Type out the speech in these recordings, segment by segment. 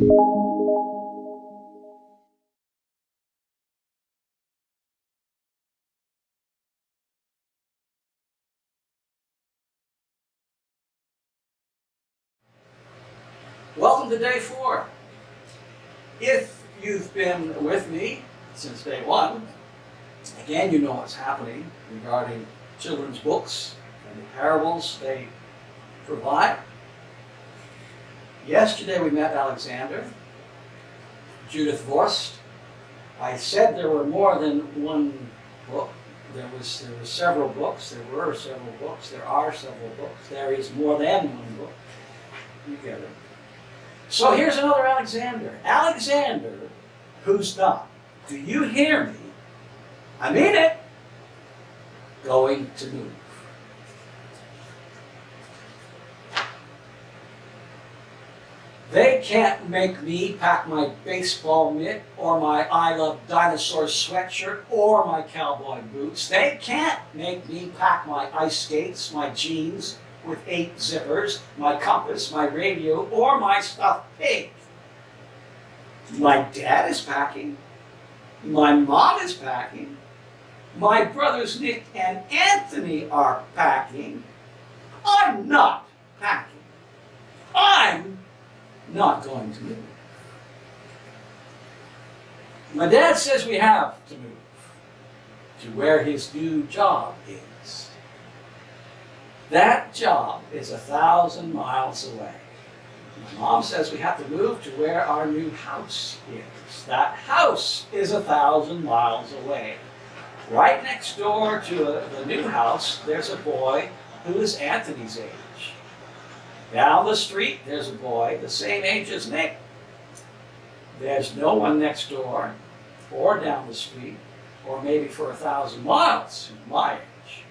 Welcome to day 4. If you've been with me since day 1, again, you know what's happening regarding children's books and the parables they provide. Yesterday we met Alexander, Judith Vorst. I said there were more than one book. There were several books. There were several books. There are several books. There is more than one book. You get it. So here's another Alexander. Alexander, who's not, do you hear me? I mean it, going to move. They can't make me pack my baseball mitt or my I Love Dinosaurs sweatshirt or my cowboy boots. They can't make me pack my ice skates, my jeans with 8 zippers, my compass, my radio, or my stuffed pig. My dad is packing. My mom is packing. My brothers Nick and Anthony are packing. I'm not packing. I'm not going to move. My dad says we have to move to where his new job is. That job is 1,000 miles away. My mom says we have to move to where our new house is. That house is 1,000 miles away. Right next door to the new house, there's a boy who is Anthony's age. Down the street, there's a boy the same age as Nick. There's no one next door, or down the street, or maybe for 1,000 miles who's my age.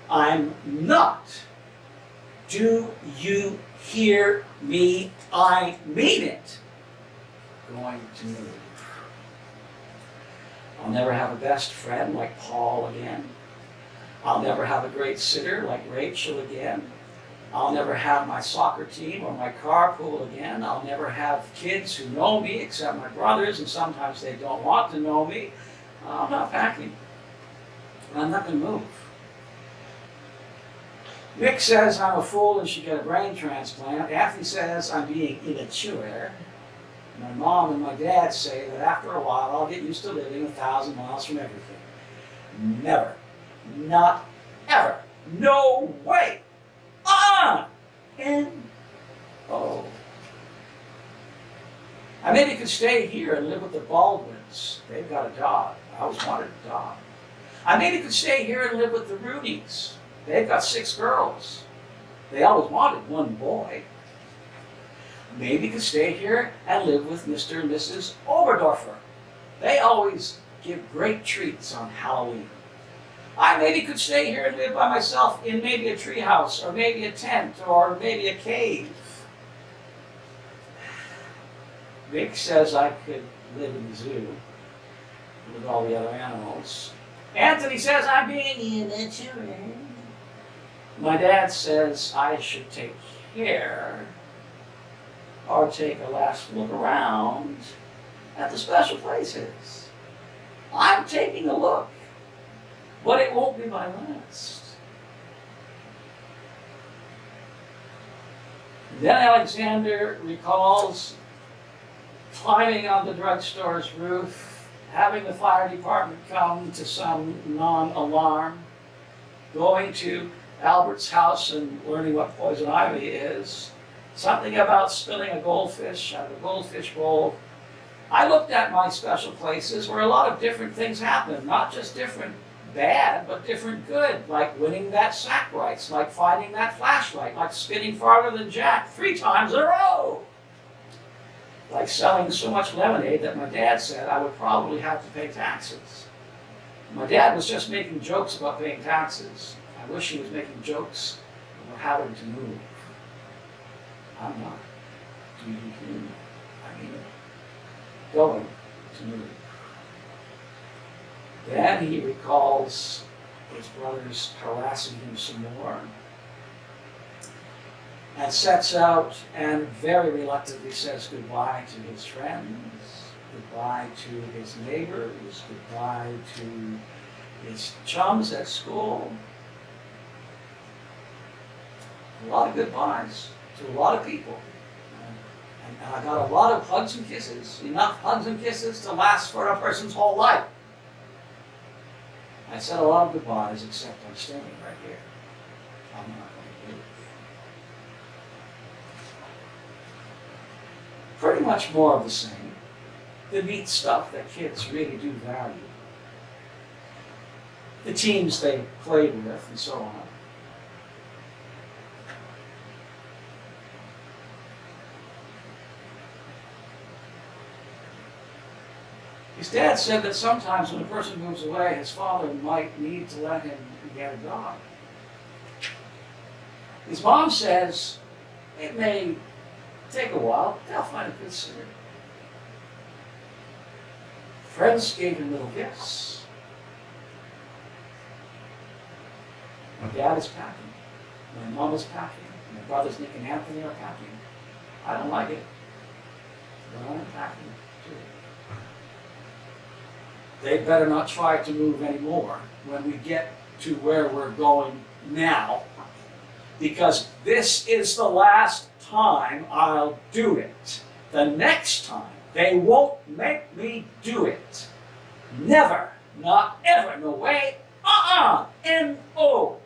I'm not. Do you hear me? I mean it. Going to move. I'll never have a best friend like Paul again. I'll never have a great sitter like Rachel again. I'll never have my soccer team or my carpool again. I'll never have kids who know me except my brothers, and sometimes they don't want to know me. I'm not packing. I'm not going to move. Nick says I'm a fool and should get a brain transplant. Anthony says I'm being immature. My mom and my dad say that after a while I'll get used to living 1,000 miles from everything. Never. Not ever. No way. N-O. I maybe could stay here and live with the Baldwins. They've got a dog. I always wanted a dog. I maybe could stay here and live with the Roonies. They've got 6 girls. They always wanted one boy. Maybe could stay here and live with Mr. and Mrs. Oberdorfer. They always give great treats on Halloween. I maybe could stay here and live by myself in maybe a treehouse, or maybe a tent, or maybe a cave. Vic says I could live in the zoo with all the other animals. Anthony says I'm being immature. My dad says I should take care or take a last look around at the special places. I'm taking a look, but it won't be my last. Then Alexander recalls climbing on the drugstore's roof, having the fire department come to some non-alarm, going to Albert's house and learning what poison ivy is, something about spilling a goldfish out of a goldfish bowl. I looked at my special places where a lot of different things happen, not just different bad, but different good, like winning that sack rights, like finding that flashlight, like spinning farther than Jack 3 times in a row, like selling so much lemonade that my dad said I would probably have to pay taxes. My dad was just making jokes about paying taxes. I wish he was making jokes about having to move. I'm not. Do you hear me? I mean it. Going to move. Then he recalls his brothers harassing him some more. and sets out and very reluctantly says goodbye to his friends, goodbye to his neighbors, goodbye to his chums at school. A lot of goodbyes to a lot of people. And I got a lot of hugs and kisses, enough hugs and kisses to last for a person's whole life. I said a lot of goodbyes, except I'm standing right here. I'm not going to move. Pretty much more of the same. The neat stuff that kids really do value. The teams they played with and so on. His dad said that sometimes when a person moves away, his father might need to let him get a job. His mom says it may take a while, but they'll find a good sitter. Friends gave him little gifts. My dad is packing. My mom is packing. My brothers Nick and Anthony are packing. I don't like it, but I'm packing too. They better not try to move anymore when we get to where we're going now, because this is the last time I'll do it. The next time, they won't make me do it. Never, not ever, no way, N-O.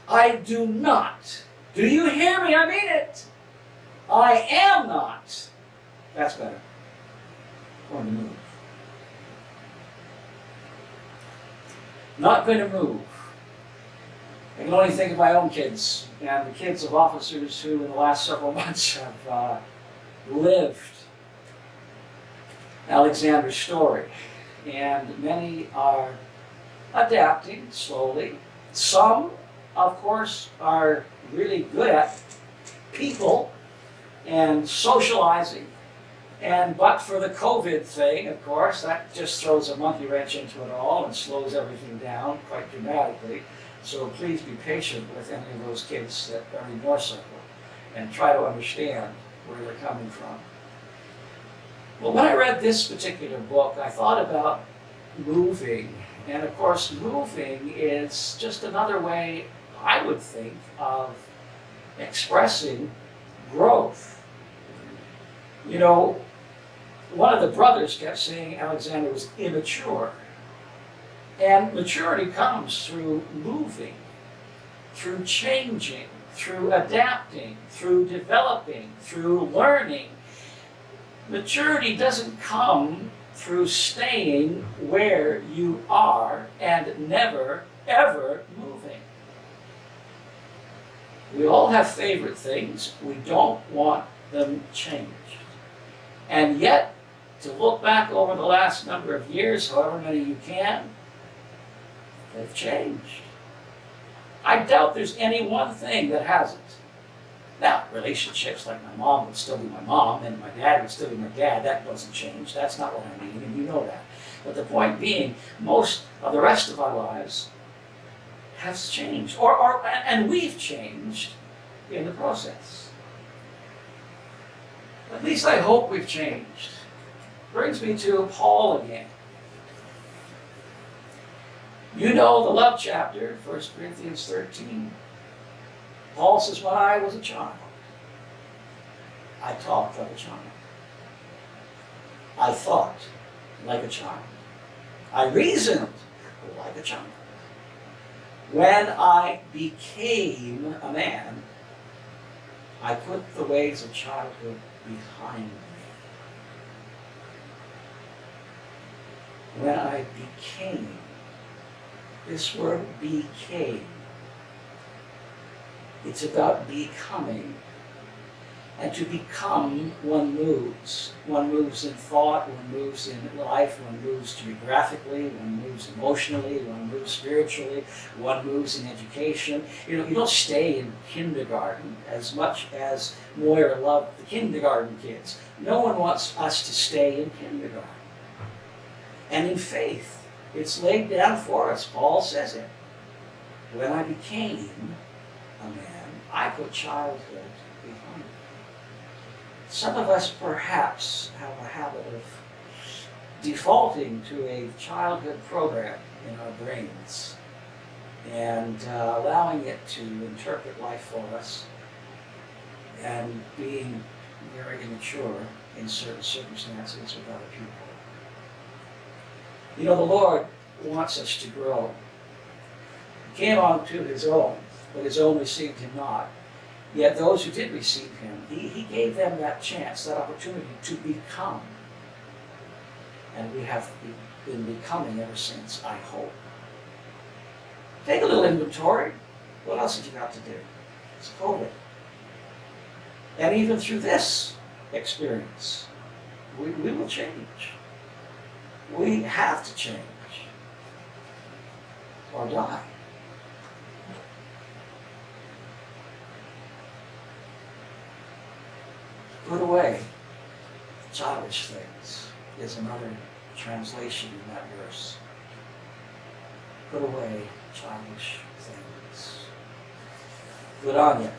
I do not. Do you hear me? I mean it. I am not. That's better. I'm going to move. Not going to move. I can only think of my own kids and the kids of officers who in the last several months have lived Alexander's story. And many are adapting slowly. Some, of course, are really good at people and socializing. But for the COVID thing, of course, that just throws a monkey wrench into it all and slows everything down quite dramatically. So please be patient with any of those kids that are in your circle and try to understand where they're coming from. Well, when I read this particular book, I thought about moving. And of course, moving is just another way, I would think, of expressing growth. You know, one of the brothers kept saying Alexander was immature. And maturity comes through moving, through changing, through adapting, through developing, through learning. Maturity doesn't come through staying where you are and never, ever moving. We all have favorite things. We don't want them changed. And yet, to look back over the last number of years, however many you can, they've changed. I doubt there's any one thing that hasn't. Now, relationships, like my mom would still be my mom and my dad would still be my dad, that doesn't change. That's not what I mean, and you know that. But the point being, most of the rest of our lives has changed, and we've changed in the process. At least I hope we've changed. Brings me to Paul again. You know the love chapter, 1 Corinthians 13. Paul says, when I was a child, I talked like a child. I thought like a child. I reasoned like a child. When I became a man, I put the ways of childhood behind me. When I became, this word became, it's about becoming. And to become, one moves. One moves in thought, one moves in life, one moves geographically, one moves emotionally, one moves spiritually, one moves in education. You know, you don't stay in kindergarten as much as Moira loved the kindergarten kids. No one wants us to stay in kindergarten. And in faith, it's laid down for us. Paul says it. When I became a man, I put childhood Some of us perhaps have a habit of defaulting to a childhood program in our brains and allowing it to interpret life for us and being very immature in certain circumstances with other people. You know, the Lord wants us to grow. He came unto his own, but his own received him not. Yet those who did receive him, he gave them that chance, that opportunity to become. And we have been becoming ever since, I hope. Take a little inventory. What else have you got to do? It's COVID. And even through this experience, we will change. We have to change or die. Put away childish things is another translation in that verse. Put away childish things. Good on you.